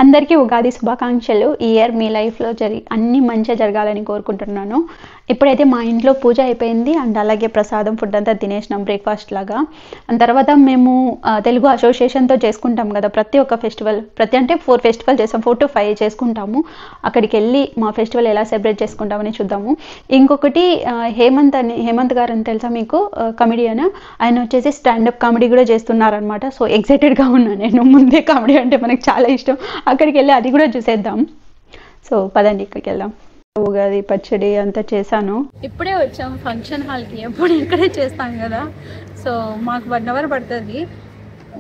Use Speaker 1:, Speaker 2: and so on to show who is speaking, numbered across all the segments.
Speaker 1: అందరికీ ఉగాది శుభాకాంక్షలు. ఈ ఇయర్ మీ లైఫ్లో అన్ని మంచిగా జరగాలని కోరుకుంటున్నాను. ఇప్పుడైతే మా ఇంట్లో పూజ అయిపోయింది అండ్ అలాగే ప్రసాదం ఫుడ్ అంతా తినేసినాం బ్రేక్ఫాస్ట్ లాగా. అండ్ తర్వాత మేము తెలుగు అసోసియేషన్తో చేసుకుంటాం కదా ప్రతి ఒక్క ఫెస్టివల్, అంటే 4 ఫెస్టివల్ చేస్తాం, 4 to 5 చేసుకుంటాము. అక్కడికి వెళ్ళి మా ఫెస్టివల్ ఎలా సెలబ్రేట్ చేసుకుంటామని చూద్దాము. ఇంకొకటి హేమంత్ గారు అని తెలుసా మీకు, కమెడియన్. ఆయన వచ్చేసి స్టాండప్ కామెడీ కూడా చేస్తున్నారనమాట. సో ఎక్సైటెడ్గా ఉన్నాను నేను. ముందే కామెడీ అంటే మనకు చాలా ఇష్టం. అక్కడికి వెళ్ళి అది కూడా చూసేద్దాం. సో పదండి ఇక్కడికి వెళ్దాం. ఉగాది పచ్చడి అంతా చేశాను. ఇప్పుడే వచ్చాం ఫంక్షన్ హాల్కి. ఎప్పుడు ఇక్కడే చేస్తాం కదా, సో మాకు 1 hour పడుతుంది.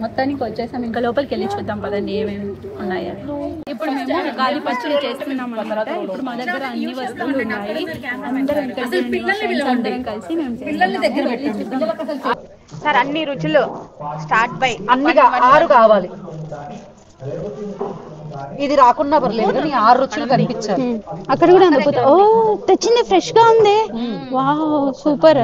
Speaker 1: మొత్తానికి వచ్చేసాం. ఇంకా లోపలికి వెళ్ళి చూద్దాం పదండి ఏమేమి ఉన్నాయో. ఇప్పుడు మేము ఉగాది పచ్చడి చేస్తున్నాం అనమాట. ఇప్పుడు మా దగ్గర అన్ని వస్తువులు ఉన్నాయి. అందరం కలిసి మేము
Speaker 2: సార్ అన్ని రుచులు స్టార్ట్ బై అన్ని 6 కావాలి. ఇది రాకుండా పర్లేదు కానీ 6 రుచులు కనిపించాలి.
Speaker 1: అక్కడ కూడా అందుకుతా. ఓ తెచ్చింది ఫ్రెష్ గా ఉంది. Wow super.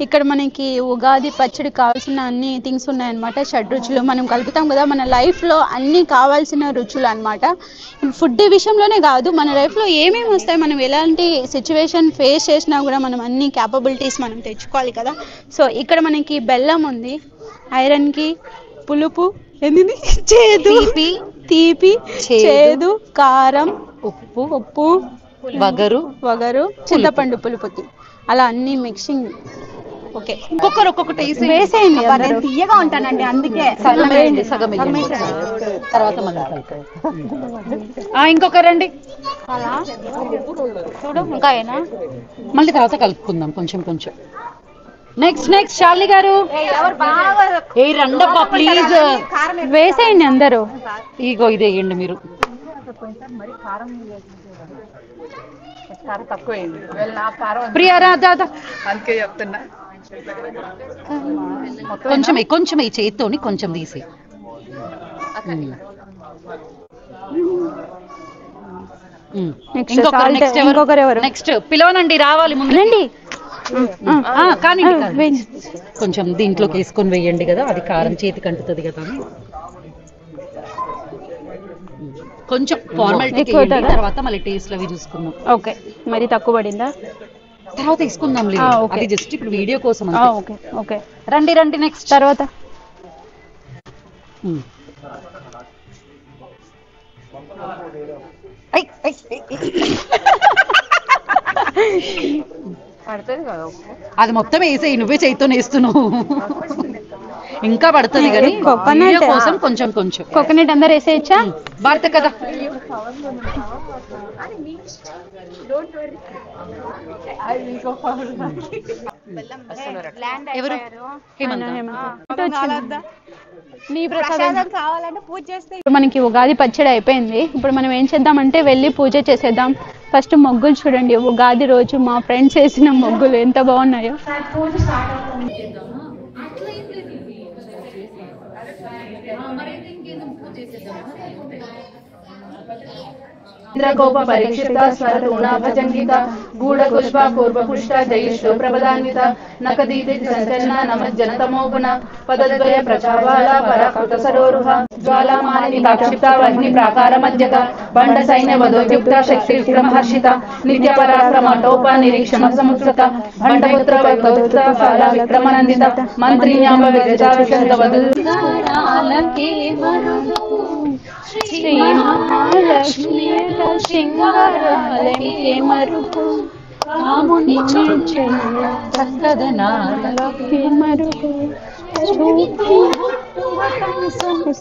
Speaker 1: ఇక్కడ మనకి ఉగాది పచ్చడి కావాల్సిన అన్ని థింగ్స్ ఉన్నాయన్నమాట. 6 రుచులు మనం కలుపుతాం కదా మన లైఫ్ లో అన్ని కావాల్సిన రుచులు అన్నమాట. ఫుడ్ విషయంలోనే కాదు, మన లైఫ్ లో ఏమేమి వస్తాయి, మనం ఎలాంటి సిచ్యువేషన్ ఫేస్ చేసినా కూడా మనం అన్ని క్యాపబిలిటీస్ మనం తెచ్చుకోవాలి కదా. సో ఇక్కడ మనకి బెల్లం ఉంది, ఐరన్ కి, పులుపు, చేదు, తీపి, చేదు, కారం, ఉప్పు, వగరు, చింతపండు పులుపుకి, అలా అన్ని మిక్సింగ్. ఓకే,
Speaker 2: ఒక్కొక్కటి
Speaker 1: వేసేయండి.
Speaker 2: తీయగా ఉంటానండి, అందుకే సగం తర్వాత ఇంకొక రండి చూడు. ఇంకా మళ్ళీ తర్వాత కలుపుకుందాం కొంచెం. నెక్స్ట్ షాలిని గారు రండప్పా ప్లీజ్.
Speaker 1: వేసేయండి అందరూ.
Speaker 2: ఇగో ఇది వేయండి మీరు. ప్రియా రాదా అందుకే చెప్తున్నా. కొంచెం ఈ చేతితోని కొంచెం తీసి. నెక్స్ట్ పిలవనండి, రావాలి ముందు రండి. కానీ కొంచెం దీంట్లోకి వేసుకొని వేయండి కదా, అది కారం చేతికి అంటుతుంది కదా అని. కొంచెం ఫార్మాలిటీ తర్వాత మళ్ళీ టేస్ట్ అవి చూసుకుందాం.
Speaker 1: ఓకే, మరి తక్కువ పడిందా
Speaker 2: తర్వాత తీసుకుందాం. అది జస్ట్ ఇప్పుడు వీడియో కోసం.
Speaker 1: ఓకే
Speaker 2: రండి నెక్స్ట్
Speaker 1: తర్వాత. అది మొత్తం వేసేయి, నువ్వే చేతితో వేస్తున్నావు. ఇంకా పడుతుంది కానీ కోకోనట్ కోసం కొంచెం. కోకోనట్ అందరు వేసేయచ్చా?
Speaker 2: భారత కదా. ఎవరు?
Speaker 1: నీ ప్రసాదం కావాలంటే పూజ చేస్తే. మనకి ఉగాది పచ్చడి అయిపోయింది. ఇప్పుడు మనం ఏం చేద్దామంటే వెళ్ళి పూజ చేసేద్దాం. ఫస్ట్ మొగ్గులు చూడండి, ఉగాది రోజు మా ఫ్రెండ్స్ వేసిన మొగ్గులు ఎంత బాగున్నాయో.
Speaker 3: ఇంద్రకోప పరీక్షిత స్వరతూణా భజంగిత గూఢ పుష్ప పూర్వపుష్ట జయిష్ఠు ప్రపదాన్విత నకదీతి సంచలన నమజ్జనతమోగుణ పదద్వయ ప్రచాబాల పరాకృత సరోరుహ జ్వాలామాలిని కాక్షిప్త వహ్ని ప్రాకార మధ్యత బండ సైన్య వదోయుక్త శక్తి విక్రమహర్షిత నిత్య పరాక్రమ టోప నిరీక్షమ సముద్రత భండపుత్ర వైకౌత బాల విక్రమనందిత మంత్రిన్యామ విజజా విషంత వదు శ్రీ మహాలక్ష్మి శృంగారాలకే మరుపు రాముని చక్కదనాలకే మరుపు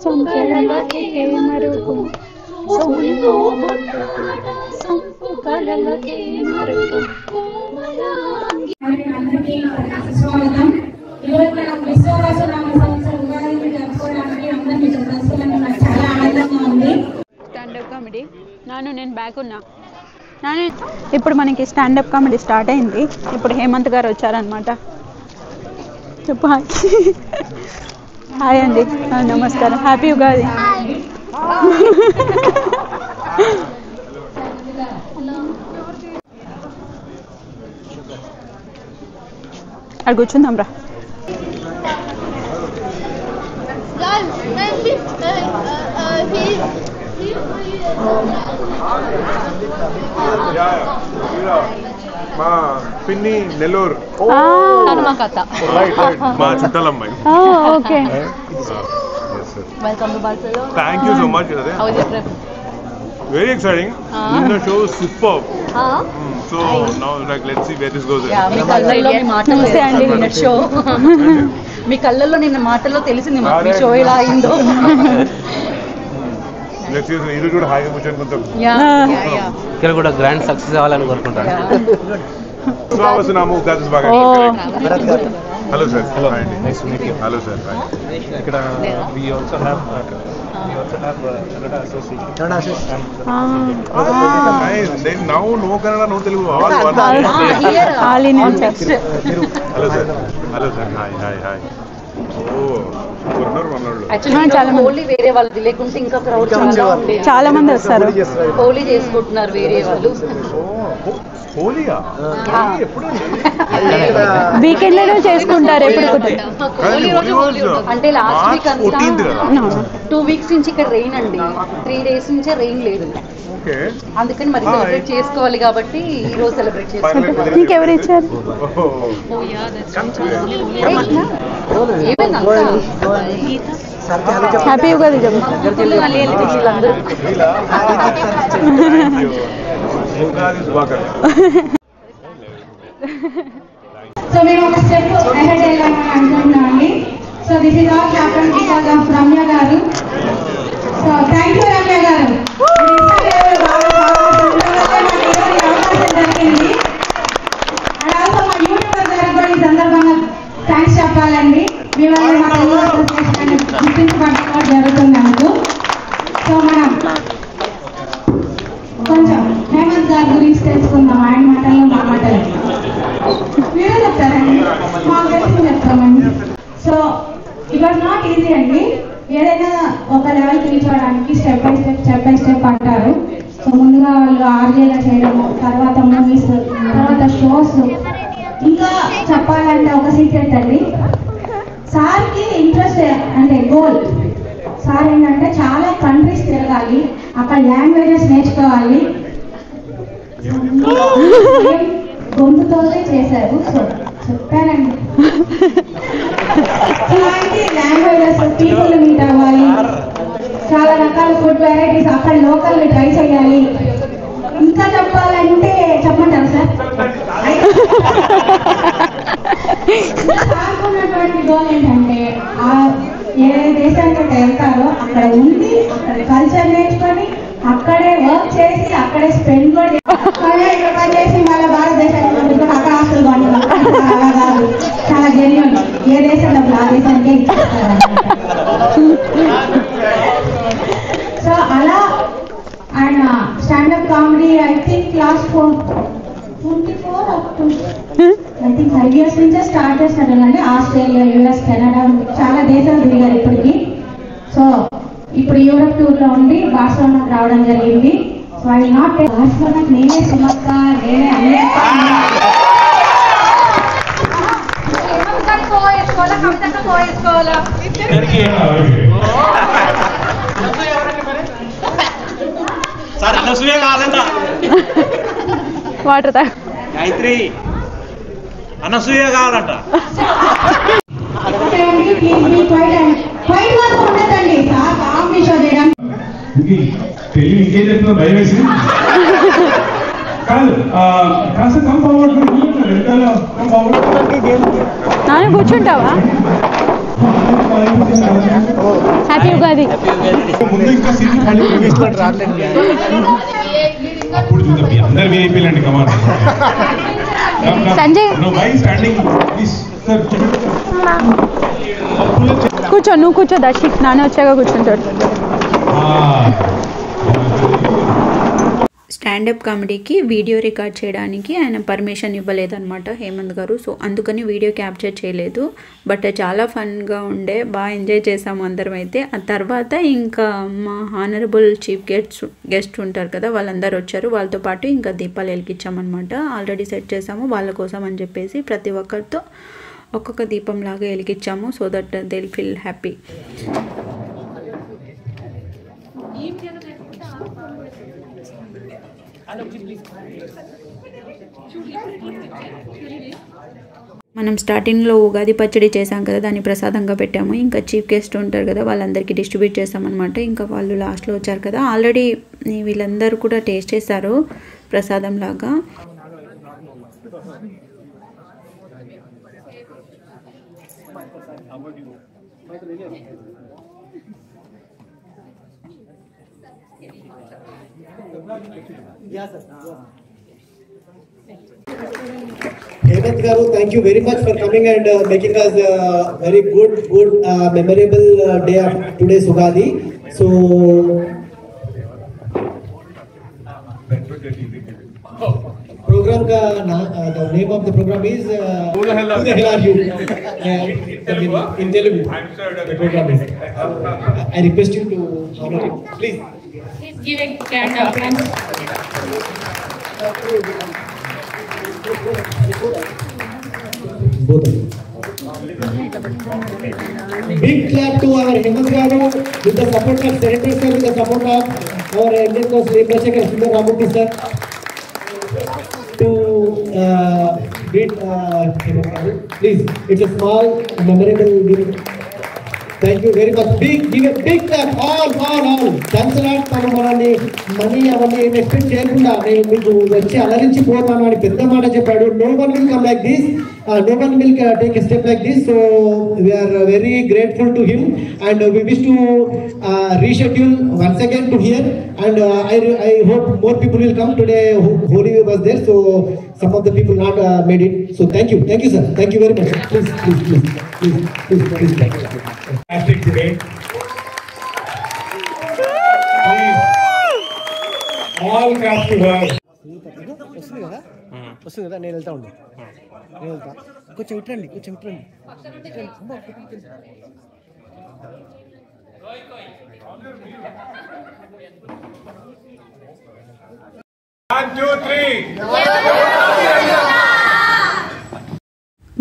Speaker 3: సంపలకే మరుపు సంపుకలకే మరుపు.
Speaker 4: స్వాగతం. ఈరోజు మనం విశ్వవసునామ సంవత్సరం ఉగాదిని జరుపుకోవడానికి అందరినీ కలుసుకోవడానికి నాకు చాలా ఆనందంగా ఉంది.
Speaker 1: స్టాండప్ కామెడీ నేను బ్యాక్ ఉన్నా. ఇప్పుడు మనకి స్టాండప్ కామెడీ స్టార్ట్ అయింది. ఇప్పుడు హేమంత్ గారు వచ్చారనమాట. చెప్పు హాయ్ అండి, నమస్కారం, హ్యాపీ ఉగాది. అక్కడ కూర్చుందాం రా.
Speaker 5: మా పిన్ని నెల్లూరు మా చుట్టాలమ్మాయి.
Speaker 1: Okay
Speaker 5: thank you so much. Very exciting. The show is superb. So now like let's see where this goes.
Speaker 2: మీ కళ్ళల్లో నిన్న మాటల్లో తెలిసింది మాకు మీ షో ఎలా అయిందో.
Speaker 5: Let's see ఇది కూడా హాయిగా కూర్చొని కొంచెం
Speaker 6: ఇక్కడ కూడా గ్రాండ్ సక్సెస్ అవ్వాలని కోరుకుంటాను.
Speaker 5: సునామసు ఉగాది శుభాకాంక్షలు. Hello sir. హలో అండి. Nice to meet you. Hello sir. ఇక్కడ we also have Kannada association. Nice. Then now no Kannada, no Telugu.
Speaker 1: all in one text.
Speaker 5: Hello sir. Hello sir. Hi.
Speaker 2: Holi వేరే వాళ్ళది లేకుంటే ఇంకా crowd
Speaker 1: చాలా మంది వస్తారు.
Speaker 2: హోలీ చేసుకుంటున్నారు వేరే వాళ్ళు.
Speaker 1: వీకెండ్ లో చేసుకుంటారు ఎప్పుడు
Speaker 2: అంటే లాస్ట్ వీక్ అంతా 2 weeks నుంచి ఇక్కడ రెయిన్ అండి. 3 days నుంచే రెయిన్ లేదు. అందుకని మరి సెలబ్రేట్ చేసుకోవాలి కాబట్టి ఈ రోజు సెలబ్రేట్ చేసుకుంటాం.
Speaker 1: ఇంకెవరు ఇచ్చారు? హ్యాపీ ఉగాది
Speaker 4: సో మేము ఒక స్టెప్ అహెడ్ వెళ్ళామని అనుకుంటున్నామండి. So this is all happen because of Ramya గారు. సో థ్యాంక్ యూ రమ్య గారు. జరిగింది. అండ్ ఆల్సో మా యూట్యూబర్ గారికి కూడా ఈ సందర్భంగా థ్యాంక్స్ చెప్పాలండి. మీ వల్ల మా తెలుగు అసోసియేషన్ గుర్తించబడడం జరుగుతుంది అందుకు. సో మనం కొంచెం హేమంత్ గారి గురించి తెలుసుకుందాం. ఆయన మాటల్లో మా మాటలు మీరే చెప్తారండి, మాకు తెలిసి చెప్తామండి. So it was not easy అండి. ఏదైనా ఒక లెవెల్కి రీచ్ అవ్వడానికి స్టెప్ బై స్టెప్ అంటారు. సో ముందుగా వాళ్ళు ఆర్జేగా చేయడము, తర్వాత మూవీస్, తర్వాత షోస్. ఇంకా చెప్పాలంటే ఒక సీక్రెట్ అండి, సార్కి ఇంట్రెస్ట్ అంటే గోల్. సార్ ఏంటంటే చాలా కంట్రీస్ తిరగాలి, అక్కడ లాంగ్వేజెస్ నేర్చుకోవాలి. గొంతుతోనే చేశారు. సో చెప్పానండి, ఇలాంటి లాంగ్వేజెస్, పీపుల్ మీట్ అవ్వాలి, చాలా రకాల ఫుడ్ వెరైటీస్ అక్కడ లోకల్ ట్రై చేయాలి. ఇంకా చెప్పాలంటే చెప్పమంటారు సార్? ఉన్నటువంటి గోల్ ఏంటంటే ఏ దేశానికి వెళ్తారో అక్కడ ఉండి అక్కడ కల్చర్ నేర్చుకొని అక్కడే వర్క్ చేసి అక్కడే స్పెండ్ కూడా చేసి మళ్ళీ భారతదేశానికి పంపించుకొని అక్కడ హాస్టల్ పండుగ అలా కాదు. చాలా జెన్యూన్. ఏ దేశం డబ్బులు ఆ దేశానికే ఇచ్చేస్తారు. సో అలా ఆయన stand up comedy I think last 24 I think 5 years నుంచే స్టార్ట్ చేస్తాడండి. ఆస్ట్రేలియా, యుఎస్, కెనడా చాలా దేశాలు తిరిగారు ఇప్పటికి. సో ఇప్పుడు యూరప్ టూర్ లో ఉండి బార్సిలోనాకి రావడం జరిగింది. సో ఐ నాట్ బార్సిలోనాకి నేనే సుమక్క, నేనే అన్ని
Speaker 1: వాటర్
Speaker 6: గాయత్రి అనసూయ కావాలంట.
Speaker 5: ఇంకేం చెప్తున్నా భయం వేసి కాదు కాస్త కమ్ ఫార్వర్డ్
Speaker 1: నాన్న కూర్చుంటావా? హ్యాపీ ఉగాది.
Speaker 5: ముందు ఇంకా అప్పుడు చూద్దాం అందరు విఐపీలండి. కమాన్
Speaker 1: సంజయ్ కూర్చో, నువ్వు కూర్చో దర్శిక్, నాన్న వచ్చాక కూర్చుంటాడు.
Speaker 7: స్టాండప్ కామెడీకి వీడియో రికార్డ్ చేయడానికి ఆయన పర్మిషన్ ఇవ్వలేదన్నమాట హేమంత్ గారు. సో అందుకని వీడియో క్యాప్చర్ చేయలేదు. బట్ చాలా ఫన్గా ఉండే, బాగా ఎంజాయ్ చేసాము అందరం అయితే. ఆ తర్వాత ఇంకా మా హానరబుల్ చీఫ్ గెస్ట్ ఉంటారు కదా, వాళ్ళందరూ వచ్చారు. వాళ్ళతో పాటు ఇంకా దీపాలు వెలిగించామన్నమాట. ఆల్రెడీ సెట్ చేసాము వాళ్ళ కోసం అని చెప్పేసి ప్రతి ఒక్కరితో ఒక్కొక్క దీపం లాగా వెలిగించాము. So that they will feel happy. మనం స్టార్టింగ్లో ఉగాది పచ్చడి చేసాం కదా, దాన్ని ప్రసాదంగా పెట్టాము. ఇంకా చీఫ్ గెస్ట్ ఉంటారు కదా, వాళ్ళందరికీ డిస్ట్రిబ్యూట్ చేస్తామన్నమాట. ఇంకా వాళ్ళు లాస్ట్లో వచ్చారు కదా, ఆల్రెడీ వీళ్ళందరూ కూడా టేస్ట్ చేశారు ప్రసాదం లాగా.
Speaker 8: Hemant garu, thank you very much for coming and making us very good memorable day of today's Ugadi. So program ka the name of the program is Who the Hell Are You? In Telugu. The program is. I request you to honor it, please.
Speaker 3: Give a hand of friends.
Speaker 8: Big clap to our Hemant garu with the support of Senator sir, with the support of our Indian Coast Labor Checker Sundar Ramurthy sir. To greet Hemant garu, please. It's a small memorable meeting. Thank you very much. Give a big clap. All. Thanks a lot. మనని money అవన్నీ expect చేయకుండా నేను మీకు వచ్చి అలరించి పోతాను అని పెద్ద మాట చెప్పాడు. No one will come like this. No one will take a step like this. So we are very grateful to him and we wish to reschedule once again to here. And I hope more people will come today. Holi was there, so some of the people not made it. So thank you sir. Thank you very much. Please.
Speaker 5: Fantastic today. Please, all come to her.
Speaker 8: వస్తుంది కదా నేను వెళ్తా ఉండు కొంచెం ఇట్రండి
Speaker 5: One, two, three.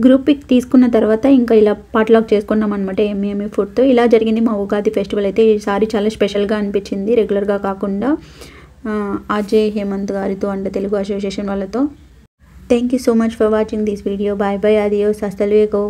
Speaker 7: Group pic తీసుకున్న తర్వాత ఇంకా ఇలా పాట్లాక్ చేసుకున్నాం అనమాట ఏమి ఫుడ్తో. ఇలా జరిగింది మా ఉగాది ఫెస్టివల్ అయితే. ఈసారి చాలా స్పెషల్గా అనిపించింది, రెగ్యులర్గా కాకుండా అజయ్ హేమంత్ గారితో అండ్ తెలుగు అసోసియేషన్ వాళ్ళతో. Thank you so much for watching this video. Bye bye, అదియోస్, హasta luego.